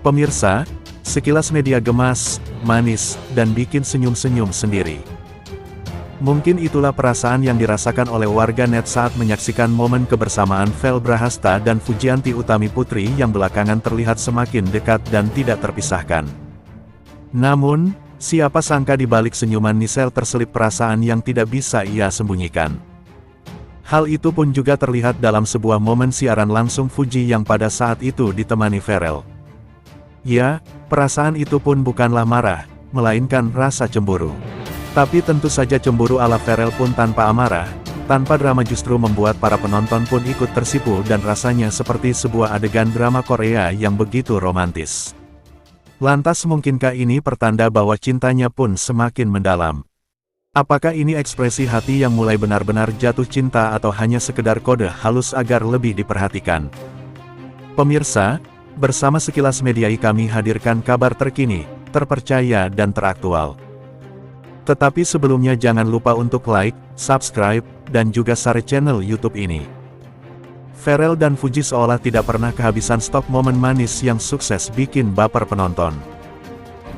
Pemirsa, sekilas media gemas, manis, dan bikin senyum-senyum sendiri. Mungkin itulah perasaan yang dirasakan oleh warganet saat menyaksikan momen kebersamaan Vel Brahasta dan Fujianti Utami Putri yang belakangan terlihat semakin dekat dan tidak terpisahkan. Namun, siapa sangka di balik senyuman Nisel terselip perasaan yang tidak bisa ia sembunyikan. Hal itu pun juga terlihat dalam sebuah momen siaran langsung Fuji yang pada saat itu ditemani Farel. Ya, perasaan itu pun bukanlah marah, melainkan rasa cemburu. Tapi tentu saja cemburu ala Farel pun tanpa amarah, tanpa drama justru membuat para penonton pun ikut tersipu dan rasanya seperti sebuah adegan drama Korea yang begitu romantis. Lantas mungkinkah ini pertanda bahwa cintanya pun semakin mendalam? Apakah ini ekspresi hati yang mulai benar-benar jatuh cinta atau hanya sekedar kode halus agar lebih diperhatikan? Pemirsa, bersama Sekilas Media kami hadirkan kabar terkini, terpercaya dan teraktual. Tetapi sebelumnya jangan lupa untuk like, subscribe, dan juga share channel YouTube ini. Farel dan Fuji seolah tidak pernah kehabisan stok momen manis yang sukses bikin baper penonton.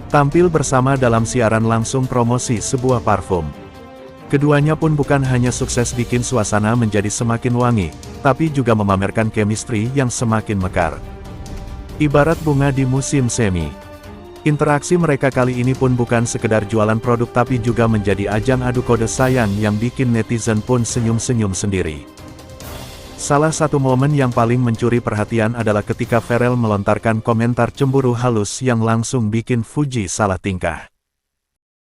Tampil bersama dalam siaran langsung promosi sebuah parfum. Keduanya pun bukan hanya sukses bikin suasana menjadi semakin wangi, tapi juga memamerkan chemistry yang semakin mekar. Ibarat bunga di musim semi. Interaksi mereka kali ini pun bukan sekedar jualan produk tapi juga menjadi ajang adu kode sayang yang bikin netizen pun senyum-senyum sendiri. Salah satu momen yang paling mencuri perhatian adalah ketika Farel melontarkan komentar cemburu halus yang langsung bikin Fuji salah tingkah.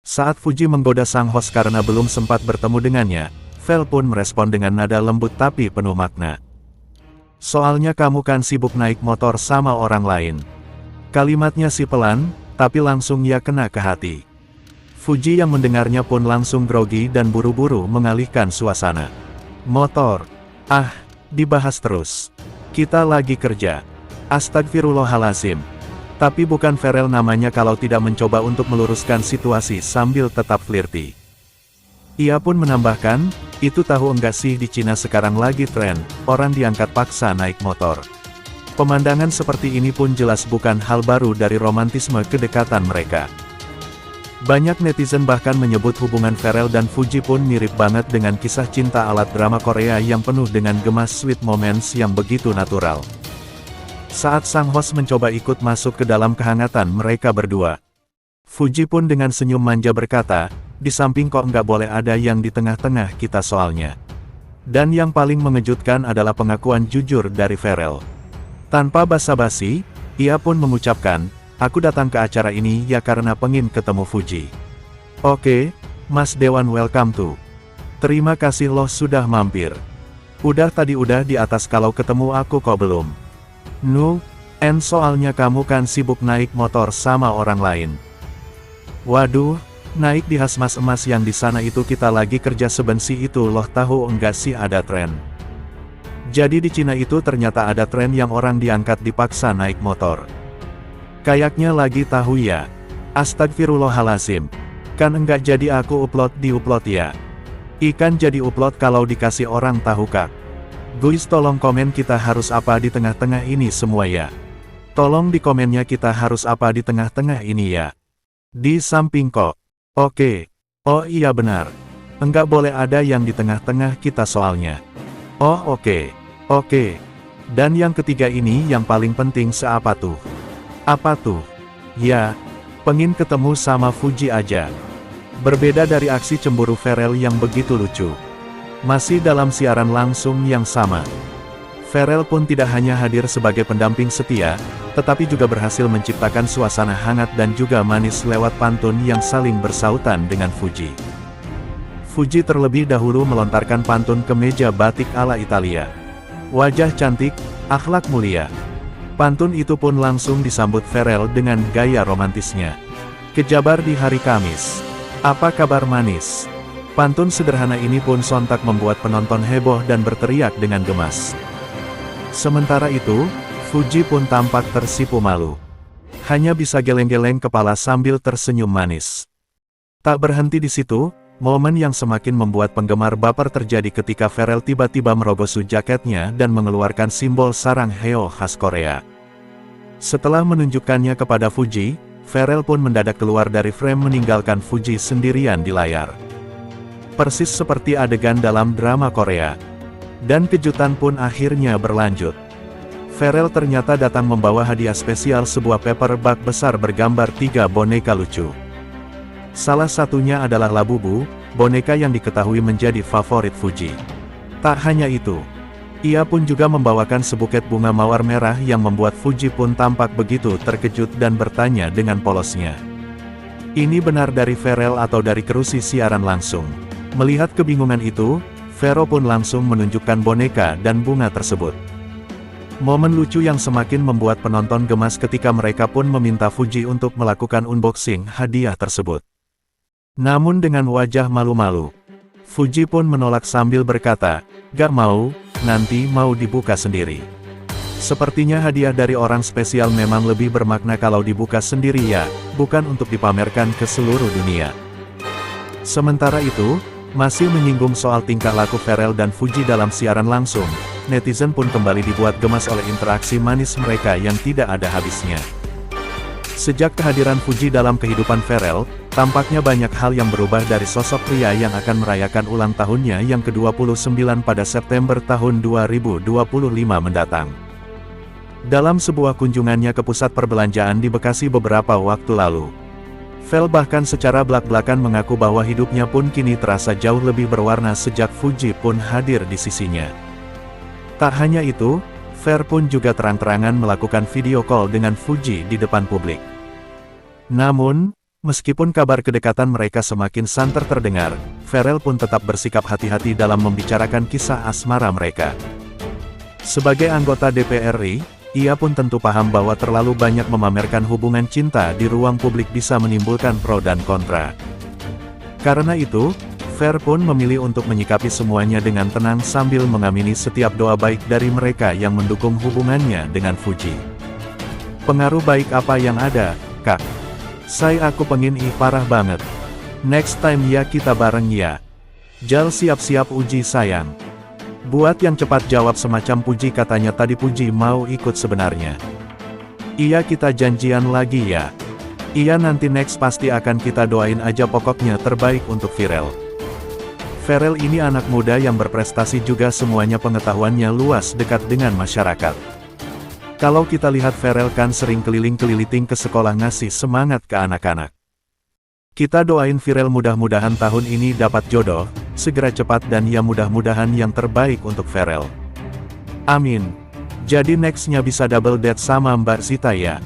Saat Fuji menggoda sang host karena belum sempat bertemu dengannya, Vel pun merespon dengan nada lembut tapi penuh makna. Soalnya kamu kan sibuk naik motor sama orang lain. Kalimatnya sih pelan, tapi langsung ya kena ke hati. Fuji yang mendengarnya pun langsung grogi dan buru-buru mengalihkan suasana. Motor. Ah, dibahas terus. Kita lagi kerja. Astagfirullahalazim. Tapi bukan Farel namanya kalau tidak mencoba untuk meluruskan situasi sambil tetap flirty. Ia pun menambahkan, itu tahu enggak sih di Cina sekarang lagi tren, orang diangkat paksa naik motor. Pemandangan seperti ini pun jelas bukan hal baru dari romantisme kedekatan mereka. Banyak netizen bahkan menyebut hubungan Farel dan Fuji pun mirip banget dengan kisah cinta alat drama Korea yang penuh dengan gemas sweet moments yang begitu natural. Saat sang host mencoba ikut masuk ke dalam kehangatan mereka berdua, Fuji pun dengan senyum manja berkata, di samping kok nggak boleh ada yang di tengah-tengah kita soalnya. Dan yang paling mengejutkan adalah pengakuan jujur dari Farel. Tanpa basa-basi, ia pun mengucapkan, aku datang ke acara ini ya karena pengen ketemu Fuji. Oke, Mas Dewan welcome to. Terima kasih loh sudah mampir. Udah tadi udah di atas kalau ketemu aku kok belum. Nu, soalnya kamu kan sibuk naik motor sama orang lain. Waduh, naik di Hasmas emas yang di sana itu kita lagi kerja sebensi itu loh tahu enggak sih ada tren. Jadi di Cina itu ternyata ada tren yang orang diangkat dipaksa naik motor. Kayaknya lagi tahu ya. Astagfirullahalazim. Kan enggak jadi aku upload ya. Ikan jadi upload kalau dikasih orang tahu kak. Guys tolong komen kita harus apa di tengah-tengah ini semua ya. Tolong di komennya kita harus apa di tengah-tengah ini ya. Di samping kok. Oke. Oh iya benar. Enggak boleh ada yang di tengah-tengah kita soalnya. Oh oke. Oke. Dan yang ketiga ini yang paling penting seapa tuh? Apa tuh? Ya, pengen ketemu sama Fuji aja. Berbeda dari aksi cemburu Farel yang begitu lucu. Masih dalam siaran langsung yang sama. Farel pun tidak hanya hadir sebagai pendamping setia, tetapi juga berhasil menciptakan suasana hangat dan juga manis lewat pantun yang saling bersautan dengan Fuji. Fuji terlebih dahulu melontarkan pantun ke meja batik ala Italia. Wajah cantik, akhlak mulia. Pantun itu pun langsung disambut Farel dengan gaya romantisnya. Kejabar di hari Kamis. Apa kabar manis? Pantun sederhana ini pun sontak membuat penonton heboh dan berteriak dengan gemas. Sementara itu, Fuji pun tampak tersipu malu. Hanya bisa geleng-geleng kepala sambil tersenyum manis. Tak berhenti di situ, momen yang semakin membuat penggemar baper terjadi ketika Farel tiba-tiba merogosu jaketnya dan mengeluarkan simbol sarang heo khas Korea. Setelah menunjukkannya kepada Fuji, Pharrell pun mendadak keluar dari frame meninggalkan Fuji sendirian di layar. Persis seperti adegan dalam drama Korea. Dan kejutan pun akhirnya berlanjut. Pharrell ternyata datang membawa hadiah spesial, sebuah paper bag besar bergambar 3 boneka lucu. Salah satunya adalah Labubu, boneka yang diketahui menjadi favorit Fuji. Tak hanya itu, ia pun juga membawakan sebuket bunga mawar merah yang membuat Fuji pun tampak begitu terkejut dan bertanya dengan polosnya. Ini benar dari Pharrell atau dari kerusi siaran langsung? Melihat kebingungan itu, Pharrell pun langsung menunjukkan boneka dan bunga tersebut. Momen lucu yang semakin membuat penonton gemas ketika mereka pun meminta Fuji untuk melakukan unboxing hadiah tersebut. Namun dengan wajah malu-malu, Fuji pun menolak sambil berkata, "Gak mau, nanti mau dibuka sendiri." Sepertinya hadiah dari orang spesial memang lebih bermakna kalau dibuka sendiri ya, bukan untuk dipamerkan ke seluruh dunia. Sementara itu, masih menyinggung soal tingkah laku Pharrell dan Fuji dalam siaran langsung, netizen pun kembali dibuat gemas oleh interaksi manis mereka yang tidak ada habisnya. Sejak kehadiran Fuji dalam kehidupan Pharrell, tampaknya banyak hal yang berubah dari sosok pria yang akan merayakan ulang tahunnya yang ke-29 pada September tahun 2025 mendatang. Dalam sebuah kunjungannya ke pusat perbelanjaan di Bekasi beberapa waktu lalu, Pharrell bahkan secara belak-belakan mengaku bahwa hidupnya pun kini terasa jauh lebih berwarna sejak Fuji pun hadir di sisinya. Tak hanya itu, Pharrell pun juga terang-terangan melakukan video call dengan Fuji di depan publik. Namun, meskipun kabar kedekatan mereka semakin santer terdengar, Pharrell pun tetap bersikap hati-hati dalam membicarakan kisah asmara mereka. Sebagai anggota DPR RI, ia pun tentu paham bahwa terlalu banyak memamerkan hubungan cinta di ruang publik bisa menimbulkan pro dan kontra. Karena itu, Pharrell pun memilih untuk menyikapi semuanya dengan tenang sambil mengamini setiap doa baik dari mereka yang mendukung hubungannya dengan Fuji. Pengaruh baik apa yang ada, Kak? Aku pengen parah banget. Next time ya kita bareng ya. Jal siap-siap uji sayang. Buat yang cepat jawab semacam Puji katanya tadi Puji mau ikut sebenarnya. Iya kita janjian lagi ya. Iya nanti next pasti akan kita doain aja pokoknya terbaik untuk Pharrell. Pharrell ini anak muda yang berprestasi juga semuanya pengetahuannya luas dekat dengan masyarakat. Kalau kita lihat Pharrell kan sering keliling-keliling ke sekolah ngasih semangat ke anak-anak. Kita doain Pharrell mudah-mudahan tahun ini dapat jodoh, segera cepat dan ya mudah-mudahan yang terbaik untuk Pharrell. Amin. Jadi nextnya bisa double date sama Mbak Zita ya.